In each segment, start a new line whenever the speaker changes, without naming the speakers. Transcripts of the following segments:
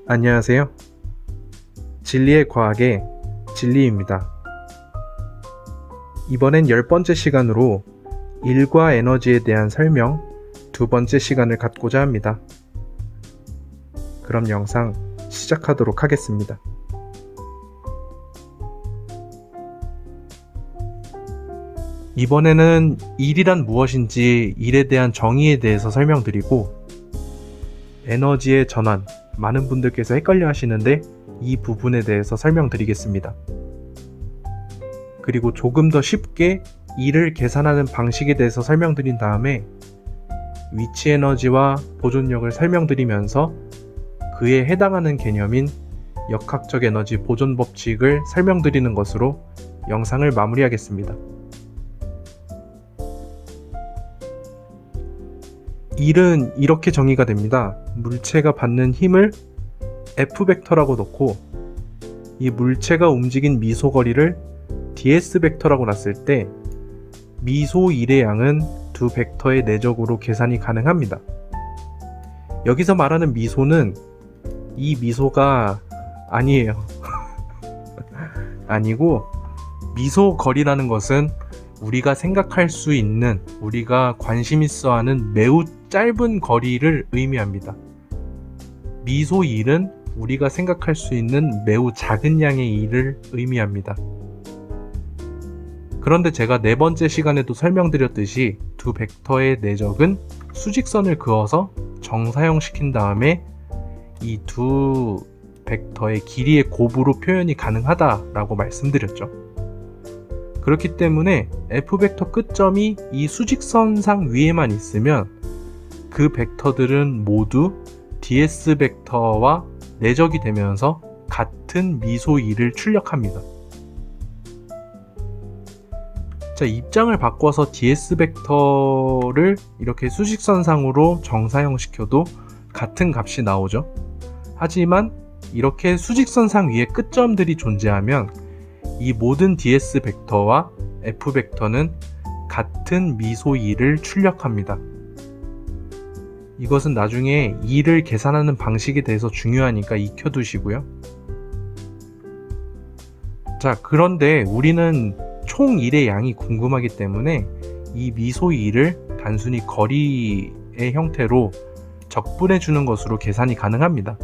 안녕하세요. 진리의 과학의 진리입니다. 이번엔 10번째 시간으로 일과 에너지에 대한 설명 2번째 시간을 갖고자 합니다. 그럼 영상 시작하도록 하겠습니다. 이번에는 일이란 무엇인지 일에 대한 정의에 대해서 설명드리고 에너지의 전환, 많은 분들께서 헷갈려 하시는데 이 부분에 대해서 설명드리겠습니다. 그리고 조금 더 쉽게 일을 계산하는 방식에 대해서 설명드린 다음에 위치 에너지와 보존력을 설명드리면서 그에 해당하는 개념인 역학적 에너지 보존 법칙을 설명드리는 것으로 영상을 마무리하겠습니다. 일은 이렇게 정의가 됩니다. 물체가 받는 힘을 F벡터라고 놓고 이 물체가 움직인 미소거리를 ds벡터라고 놨을 때 미소 일의 양은 두 벡터의 내적으로 계산이 가능합니다. 여기서 말하는 미소는 이 미소가 아니에요. 아니고 미소거리라는 것은 우리가 생각할 수 있는, 우리가 관심 있어 하는 매우 짧은 거리를 의미합니다. 미소 일은 우리가 생각할 수 있는 매우 작은 양의 일을 의미합니다. 그런데 제가 4번째 시간에도 설명드렸듯이 두 벡터의 내적은 수직선을 그어서 정사형시킨 다음에 이 두 벡터의 길이의 곱으로 표현이 가능하다라고 말씀드렸죠. 그렇기 때문에 F벡터 끝점이 이 수직선상 위에만 있으면 그 벡터들은 모두 ds벡터와 내적이 되면서 같은 미소 2를 출력합니다. 자, 입장을 바꿔서 ds벡터를 이렇게 수직선상으로 정사형시켜도 같은 값이 나오죠. 하지만 이렇게 수직선상 위에 끝점들이 존재하면 이 모든 ds벡터와 f벡터는 같은 미소 2를 출력합니다. 이것은 나중에 2를 계산하는 방식에 대해서 중요하니까 익혀두시고요. 자, 그런데 우리는 총 1의 양이 궁금하기 때문에 이 미소 2를 단순히 거리의 형태로 적분해주는 것으로 계산이 가능합니다.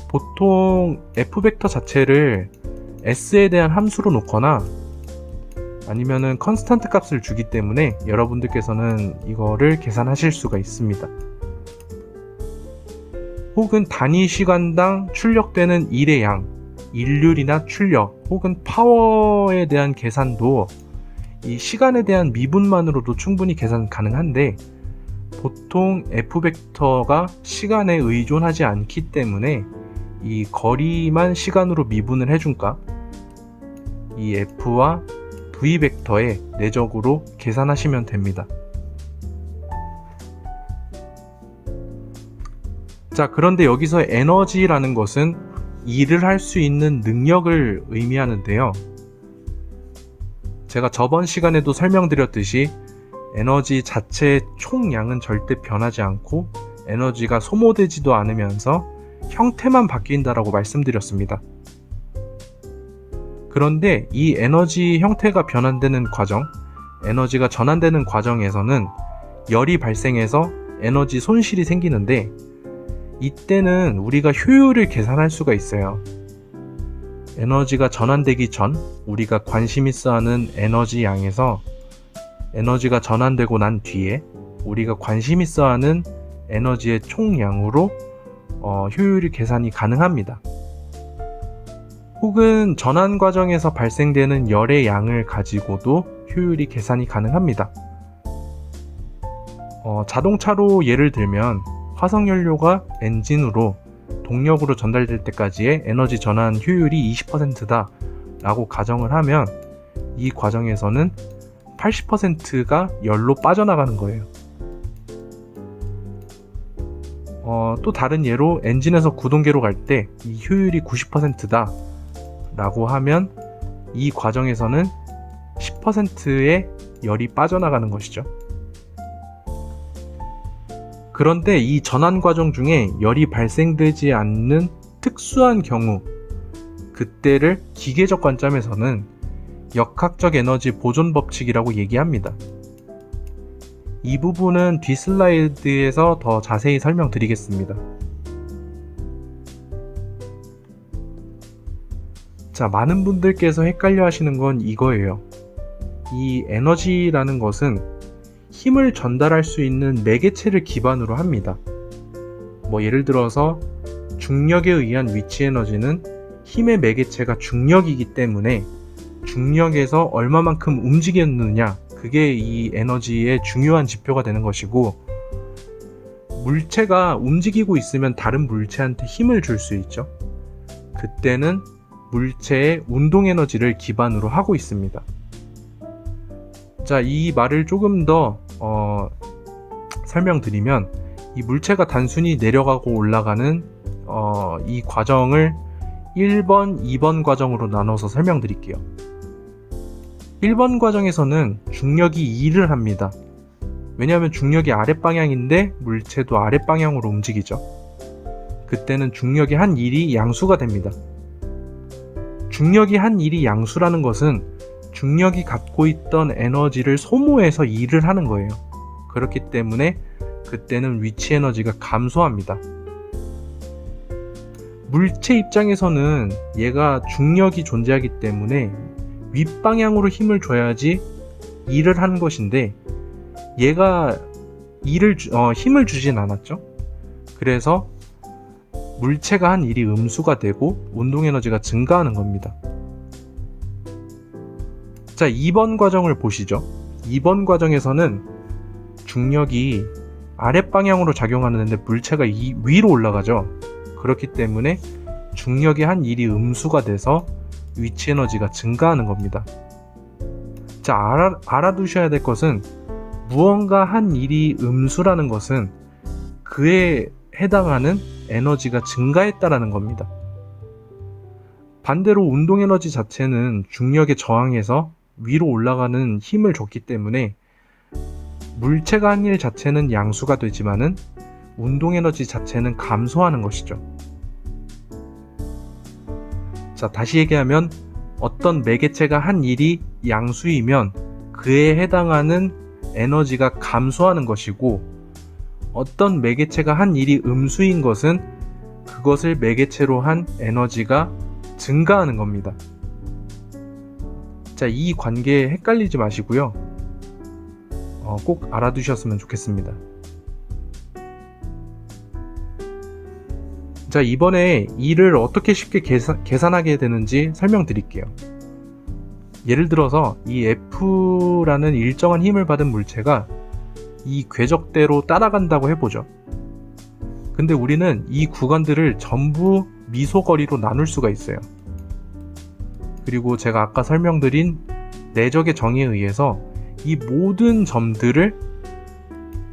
보통 f벡터 자체를 s에 대한 함수로 놓거나 아니면은 컨스탄트 값을 주기 때문에 여러분들께서는 이거를 계산하실 수가 있습니다. 혹은 단위 시간당 출력되는 일의 양, 일률이나 출력 혹은 파워에 대한 계산도 이 시간에 대한 미분만으로도 충분히 계산 가능한데 보통 f벡터가 시간에 의존하지 않기 때문에 이 거리만 시간으로 미분을 해준까 이 f와 v벡터의 내적으로 계산하시면 됩니다. 자, 그런데 여기서 에너지라는 것은 일을 할 수 있는 능력을 의미하는데요. 제가 저번 시간에도 설명드렸듯이 에너지 자체의 총량은 절대 변하지 않고 에너지가 소모되지도 않으면서 형태만 바뀐다라고 말씀드렸습니다. 그런데 이 에너지 형태가 변환되는 과정, 에너지가 전환되는 과정에서는 열이 발생해서 에너지 손실이 생기는데 이때는 우리가 효율을 계산할 수가 있어요. 에너지가 전환되기 전 우리가 관심 있어 하는 에너지 양에서 에너지가 전환되고 난 뒤에 우리가 관심 있어 하는 에너지의 총량으로 효율이 계산이 가능합니다. 혹은 전환 과정에서 발생되는 열의 양을 가지고도 효율이 계산이 가능합니다. 자동차로 예를 들면 화석연료가 엔진으로 동력으로 전달될 때까지의 에너지 전환 효율이 20%다 라고 가정을 하면 이 과정에서는 80%가 열로 빠져나가는 거예요. 또 다른 예로 엔진에서 구동계로 갈 때 이 효율이 90%다 라고 하면 이 과정에서는 10%의 열이 빠져나가는 것이죠. 그런데 이 전환 과정 중에 열이 발생되지 않는 특수한 경우, 그때를 기계적 관점에서는 역학적 에너지 보존 법칙이라고 얘기합니다. 이 부분은 뒷 슬라이드에서 더 자세히 설명드리겠습니다. 자, 많은 분들께서 헷갈려 하시는 건 이거예요. 이 에너지라는 것은 힘을 전달할 수 있는 매개체를 기반으로 합니다. 예를 들어서 중력에 의한 위치 에너지는 힘의 매개체가 중력이기 때문에 중력에서 얼마만큼 움직였느냐, 그게 이 에너지의 중요한 지표가 되는 것이고, 물체가 움직이고 있으면 다른 물체한테 힘을 줄 수 있죠. 그때는 물체의 운동 에너지를 기반으로 하고 있습니다. 자, 이 말을 조금 더 설명드리면, 이 물체가 단순히 내려가고 올라가는 이 과정을 1번, 2번 과정으로 나눠서 설명드릴게요. 1번 과정에서는 중력이 일을 합니다. 왜냐하면 중력이 아랫방향인데 물체도 아랫방향으로 움직이죠. 그때는 중력이 한 일이 양수가 됩니다. 중력이 한 일이 양수라는 것은 중력이 갖고 있던 에너지를 소모해서 일을 하는 거예요. 그렇기 때문에 그때는 위치 에너지가 감소합니다. 물체 입장에서는 얘가 중력이 존재하기 때문에 윗방향으로 힘을 줘야지 일을 하는 것인데, 얘가 힘을 주진 않았죠. 그래서 물체가 한 일이 음수가 되고 운동 에너지가 증가하는 겁니다. 자, 2번 과정을 보시죠. 2번 과정에서는 중력이 아랫방향으로 작용하는데 물체가 위로 올라가죠. 그렇기 때문에 중력이 한 일이 음수가 돼서 위치 에너지가 증가하는 겁니다. 자, 알아두셔야 될 것은, 무언가 한 일이 음수라는 것은 그에 해당하는 에너지가 증가했다라는 겁니다. 반대로 운동 에너지 자체는 중력에 저항해서 위로 올라가는 힘을 줬기 때문에 물체가 한 일 자체는 양수가 되지만은 운동 에너지 자체는 감소하는 것이죠. 자, 다시 얘기하면 어떤 매개체가 한 일이 양수이면 그에 해당하는 에너지가 감소하는 것이고, 어떤 매개체가 한 일이 음수인 것은 그것을 매개체로 한 에너지가 증가하는 겁니다. 자, 이 관계에 헷갈리지 마시고요. 꼭 알아두셨으면 좋겠습니다. 자, 이번에 이를 어떻게 쉽게 계산하게 되는지 설명드릴게요. 예를 들어서 이 F라는 일정한 힘을 받은 물체가 이 궤적대로 따라간다고 해보죠. 근데 우리는 이 구간들을 전부 미소거리로 나눌 수가 있어요. 그리고 제가 아까 설명드린 내적의 정의에 의해서 이 모든 점들을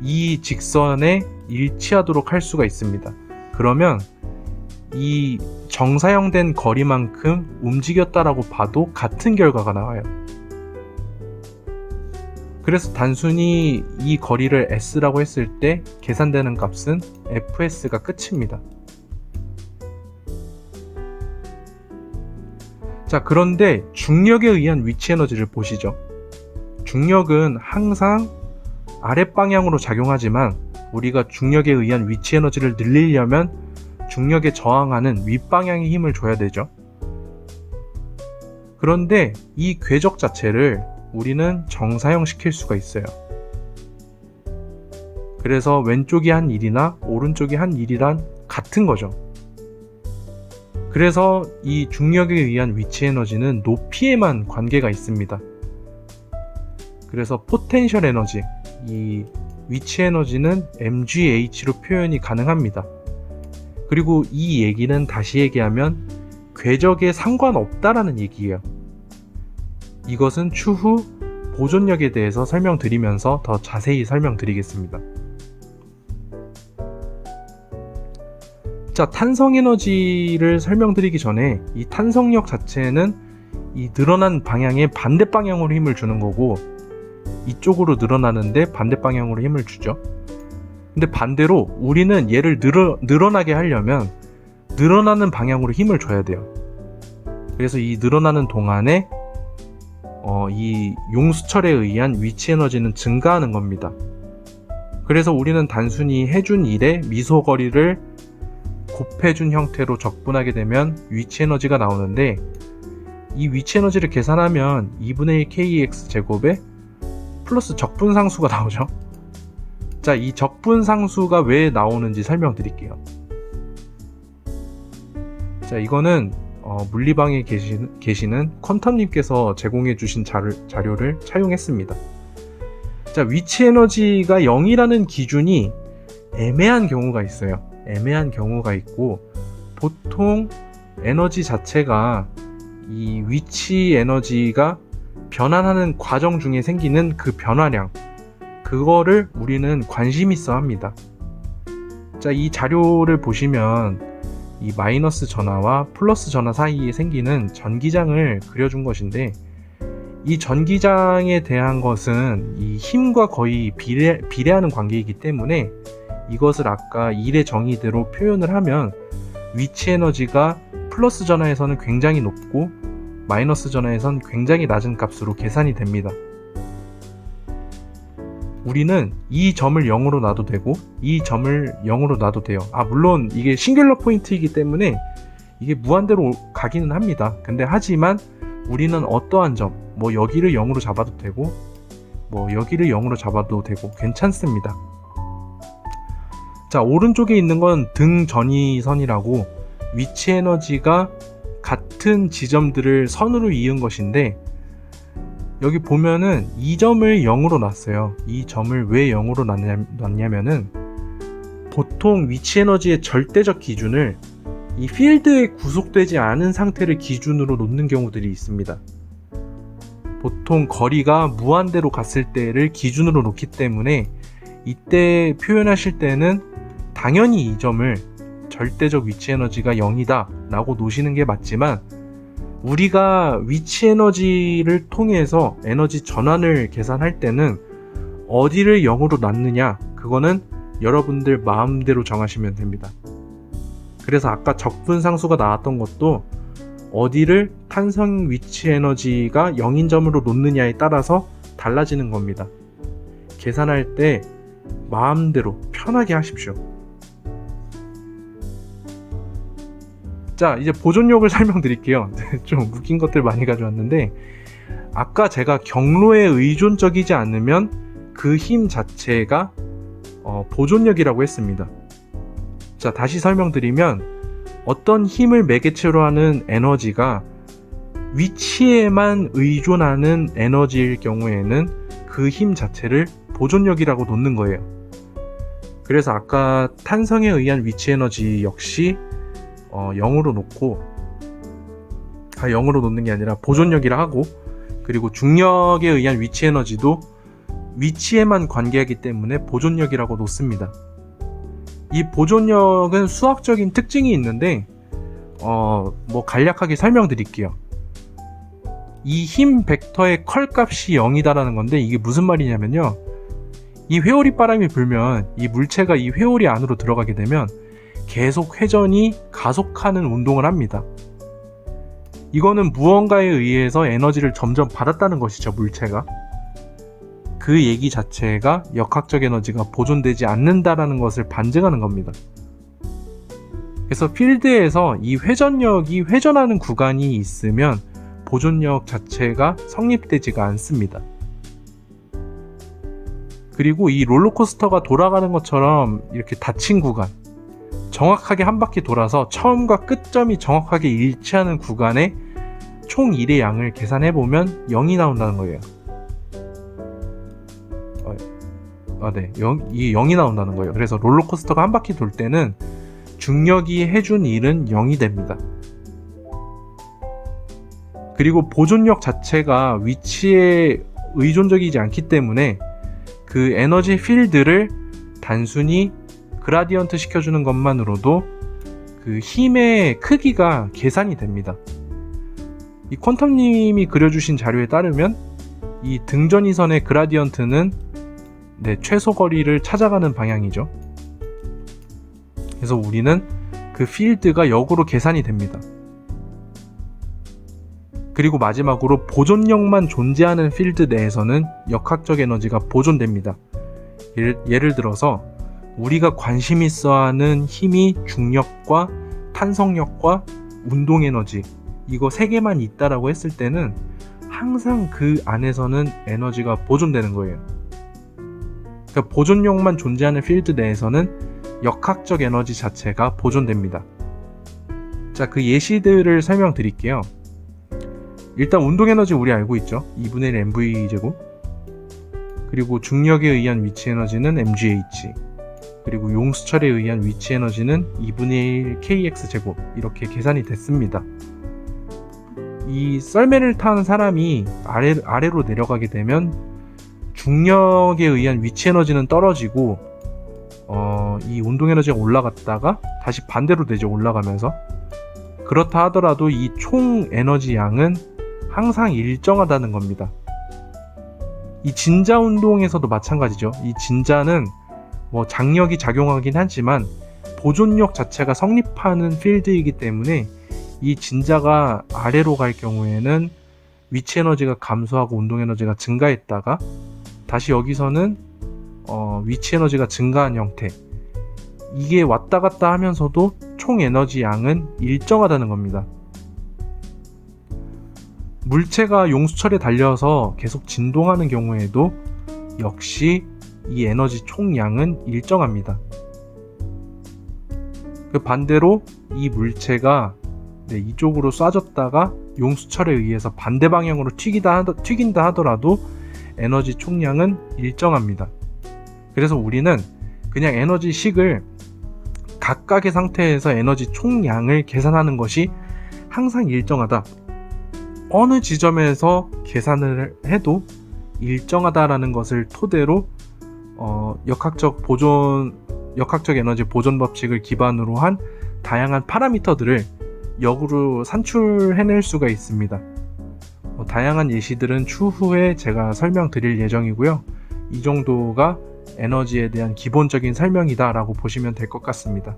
이 직선에 일치하도록 할 수가 있습니다. 그러면 이 정사형된 거리만큼 움직였다라고 봐도 같은 결과가 나와요. 그래서 단순히 이 거리를 S라고 했을 때 계산되는 값은 FS가 끝입니다. 자, 그런데 중력에 의한 위치 에너지를 보시죠. 중력은 항상 아랫방향으로 작용하지만 우리가 중력에 의한 위치 에너지를 늘리려면 중력에 저항하는 윗방향의 힘을 줘야 되죠. 그런데 이 궤적 자체를 우리는 정사형 시킬 수가 있어요. 그래서 왼쪽이 한 일이나 오른쪽이 한 일이란 같은 거죠. 그래서 이 중력에 의한 위치 에너지는 높이에만 관계가 있습니다. 그래서 포텐셜 에너지, 이 위치 에너지는 mgh로 표현이 가능합니다. 그리고 이 얘기는 다시 얘기하면 궤적에 상관없다라는 얘기예요. 이것은 추후 보존력에 대해서 설명드리면서 더 자세히 설명드리겠습니다. 자, 탄성 에너지를 설명드리기 전에 이 탄성력 자체는 이 늘어난 방향의 반대 방향으로 힘을 주는 거고, 이쪽으로 늘어나는데 반대 방향으로 힘을 주죠. 근데 반대로 우리는 얘를 늘어나게 하려면 늘어나는 방향으로 힘을 줘야 돼요. 그래서 이 늘어나는 동안에 이 용수철에 의한 위치 에너지는 증가하는 겁니다. 그래서 우리는 단순히 해준 일에 미소거리를 곱해준 형태로 적분하게 되면 위치 에너지가 나오는데, 이 위치 에너지를 계산하면 2분의 1 kx 제곱에 플러스 적분상수가 나오죠. 자, 이 적분상수가 왜 나오는지 설명드릴게요. 자, 이거는 물리방에 계시는 퀀텀님께서 제공해 주신 자료를 차용했습니다. 자, 위치 에너지가 0이라는 기준이 애매한 경우가 있어요. 애매한 경우가 있고, 보통 에너지 자체가 이 위치 에너지가 변환하는 과정 중에 생기는 그 변화량, 그거를 우리는 관심 있어 합니다. 자, 이 자료를 보시면 이 마이너스 전하와 플러스 전하 사이에 생기는 전기장을 그려준 것인데, 이 전기장에 대한 것은 이 힘과 거의 비례하는 관계이기 때문에 이것을 아까 1의 정의대로 표현을 하면 위치 에너지가 플러스 전하에서는 굉장히 높고 마이너스 전하에서는 굉장히 낮은 값으로 계산이 됩니다. 우리는 이 점을 0으로 놔도 되고 이 점을 0으로 놔도 돼요. 물론 이게 싱귤러 포인트이기 때문에 이게 무한대로 가기는 합니다. 근데 하지만 우리는 어떠한 점, 여기를 0으로 잡아도 되고 여기를 0으로 잡아도 되고 괜찮습니다. 자, 오른쪽에 있는 건 등전위선이라고 위치 에너지가 같은 지점들을 선으로 이은 것인데, 여기 보면은 이 점을 0으로 놨어요. 이 점을 왜 0으로 놨냐면은 보통 위치 에너지의 절대적 기준을 이 필드에 구속되지 않은 상태를 기준으로 놓는 경우들이 있습니다. 보통 거리가 무한대로 갔을 때를 기준으로 놓기 때문에 이때 표현하실 때는 당연히 이 점을 절대적 위치 에너지가 0이다 라고 놓으시는 게 맞지만, 우리가 위치 에너지를 통해서 에너지 전환을 계산할 때는 어디를 0으로 놨느냐, 그거는 여러분들 마음대로 정하시면 됩니다. 그래서 아까 적분상수가 나왔던 것도 어디를 탄성 위치 에너지가 0인 점으로 놓느냐에 따라서 달라지는 겁니다. 계산할 때 마음대로 편하게 하십시오. 자, 이제 보존력을 설명드릴게요. 좀 웃긴 것들 많이 가져왔는데, 아까 제가 경로에 의존적이지 않으면 그 힘 자체가 보존력이라고 했습니다. 자, 다시 설명드리면 어떤 힘을 매개체로 하는 에너지가 위치에만 의존하는 에너지일 경우에는 그 힘 자체를 보존력이라고 놓는 거예요. 그래서 아까 탄성에 의한 위치 에너지 역시 0으로 놓고, 0으로 놓는 게 아니라 보존력이라 하고, 그리고 중력에 의한 위치 에너지도 위치에만 관계하기 때문에 보존력이라고 놓습니다. 이 보존력은 수학적인 특징이 있는데 간략하게 설명드릴게요. 이 힘 벡터의 컬 값이 0이다라는 건데, 이게 무슨 말이냐면요, 이 회오리 바람이 불면 이 물체가 이 회오리 안으로 들어가게 되면 계속 회전이 가속하는 운동을 합니다. 이거는 무언가에 의해서 에너지를 점점 받았다는 것이죠, 물체가. 그 얘기 자체가 역학적 에너지가 보존되지 않는다라는 것을 반증하는 겁니다. 그래서 필드에서 이 회전력이 회전하는 구간이 있으면 보존력 자체가 성립되지가 않습니다. 그리고 이 롤러코스터가 돌아가는 것처럼 이렇게 닫힌 구간, 정확하게 한 바퀴 돌아서 처음과 끝점이 정확하게 일치하는 구간에 총 1의 양을 계산해보면 0이 나온다는 거예요. 이 0이 나온다는 거예요. 그래서 롤러코스터가 한 바퀴 돌 때는 중력이 해준 일은 0이 됩니다. 그리고 보존력 자체가 위치에 의존적이지 않기 때문에 그 에너지 필드를 단순히 그라디언트 시켜주는 것만으로도 그 힘의 크기가 계산이 됩니다. 이 퀀텀님이 그려주신 자료에 따르면 이 등전위선의 그라디언트는 최소 거리를 찾아가는 방향이죠. 그래서 우리는 그 필드가 역으로 계산이 됩니다. 그리고 마지막으로 보존력만 존재하는 필드 내에서는 역학적 에너지가 보존됩니다. 예를 들어서 우리가 관심 있어 하는 힘이 중력과 탄성력과 운동 에너지, 이거 3개만 있다라고 했을 때는 항상 그 안에서는 에너지가 보존되는 거예요. 그러니까 보존력만 존재하는 필드 내에서는 역학적 에너지 자체가 보존됩니다. 자, 그 예시들을 설명드릴게요. 일단 운동 에너지 우리 알고 있죠. 2분의 1 mv제곱. 그리고 중력에 의한 위치 에너지는 mgh. 그리고 용수철에 의한 위치 에너지는 2분의 1 kx제곱. 이렇게 계산이 됐습니다. 이 썰매를 탄 사람이 아래로 내려가게 되면 중력에 의한 위치 에너지는 떨어지고 이 운동 에너지가 올라갔다가 다시 반대로 되죠. 올라가면서. 그렇다 하더라도 이 총 에너지 양은 항상 일정하다는 겁니다. 이 진자 운동에서도 마찬가지죠. 이 진자는 장력이 작용하긴 하지만 보존력 자체가 성립하는 필드이기 때문에 이 진자가 아래로 갈 경우에는 위치 에너지가 감소하고 운동 에너지가 증가했다가 다시 여기서는 위치 에너지가 증가한 형태, 이게 왔다 갔다 하면서도 총 에너지 양은 일정하다는 겁니다. 물체가 용수철에 달려서 계속 진동하는 경우에도 역시 이 에너지 총량은 일정합니다. 그 반대로 이 물체가 이쪽으로 쏴졌다가 용수철에 의해서 반대 방향으로 튀긴다 하더라도 에너지 총량은 일정합니다. 그래서 우리는 그냥 에너지식을 각각의 상태에서 에너지 총량을 계산하는 것이 항상 일정하다. 어느 지점에서 계산을 해도 일정하다라는 것을 토대로 역학적 에너지 보존 법칙을 기반으로 한 다양한 파라미터들을 역으로 산출해낼 수가 있습니다. 다양한 예시들은 추후에 제가 설명드릴 예정이고요. 이 정도가 에너지에 대한 기본적인 설명이다 라고 보시면 될 것 같습니다.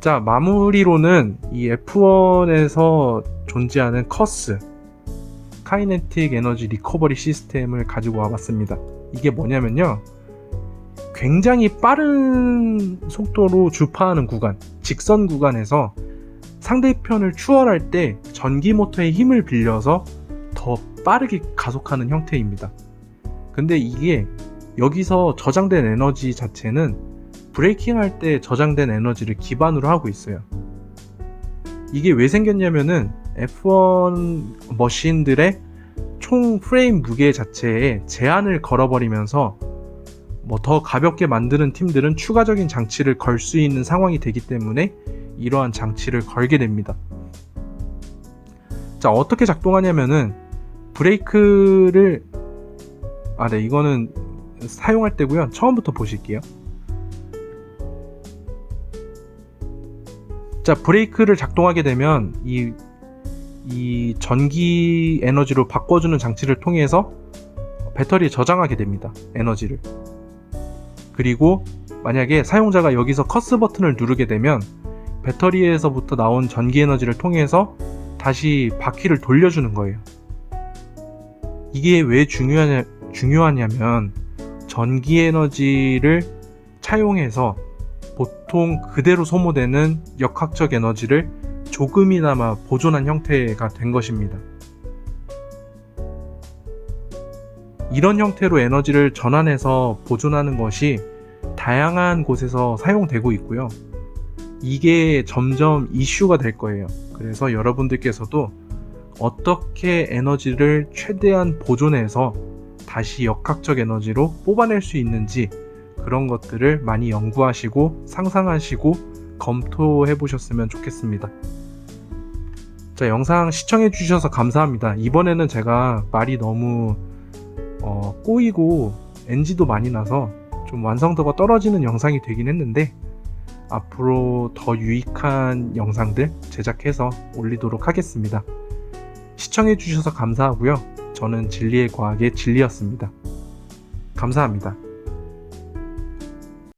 자, 마무리로는 이 F1에서 존재하는 커스, 카이네틱 에너지 리커버리 시스템을 가지고 와봤습니다. 이게 뭐냐면요, 굉장히 빠른 속도로 주파하는 구간, 직선 구간에서 상대편을 추월할 때 전기 모터의 힘을 빌려서 더 빠르게 가속하는 형태입니다. 근데 이게 여기서 저장된 에너지 자체는 브레이킹 할 때 저장된 에너지를 기반으로 하고 있어요. 이게 왜 생겼냐면은 F1 머신들의 총 프레임 무게 자체에 제한을 걸어버리면서 더 가볍게 만드는 팀들은 추가적인 장치를 걸 수 있는 상황이 되기 때문에 이러한 장치를 걸게 됩니다. 자, 어떻게 작동하냐면은 브레이크를 이거는 사용할 때고요. 처음부터 보실게요. 자, 브레이크를 작동하게 되면 이 전기 에너지로 바꿔주는 장치를 통해서 배터리에 저장하게 됩니다. 에너지를. 그리고 만약에 사용자가 여기서 커스 버튼을 누르게 되면 배터리에서부터 나온 전기 에너지를 통해서 다시 바퀴를 돌려주는 거예요. 이게 왜 중요하냐면 전기 에너지를 차용해서 보통 그대로 소모되는 역학적 에너지를 조금이나마 보존한 형태가 된 것입니다. 이런 형태로 에너지를 전환해서 보존하는 것이 다양한 곳에서 사용되고 있고요. 이게 점점 이슈가 될 거예요. 그래서 여러분들께서도 어떻게 에너지를 최대한 보존해서 다시 역학적 에너지로 뽑아낼 수 있는지 그런 것들을 많이 연구하시고 상상하시고 검토해 보셨으면 좋겠습니다. 자, 영상 시청해 주셔서 감사합니다. 이번에는 제가 말이 너무 꼬이고 NG도 많이 나서 좀 완성도가 떨어지는 영상이 되긴 했는데 앞으로 더 유익한 영상들 제작해서 올리도록 하겠습니다. 시청해 주셔서 감사하고요. 저는 진리의 과학의 진리였습니다. 감사합니다.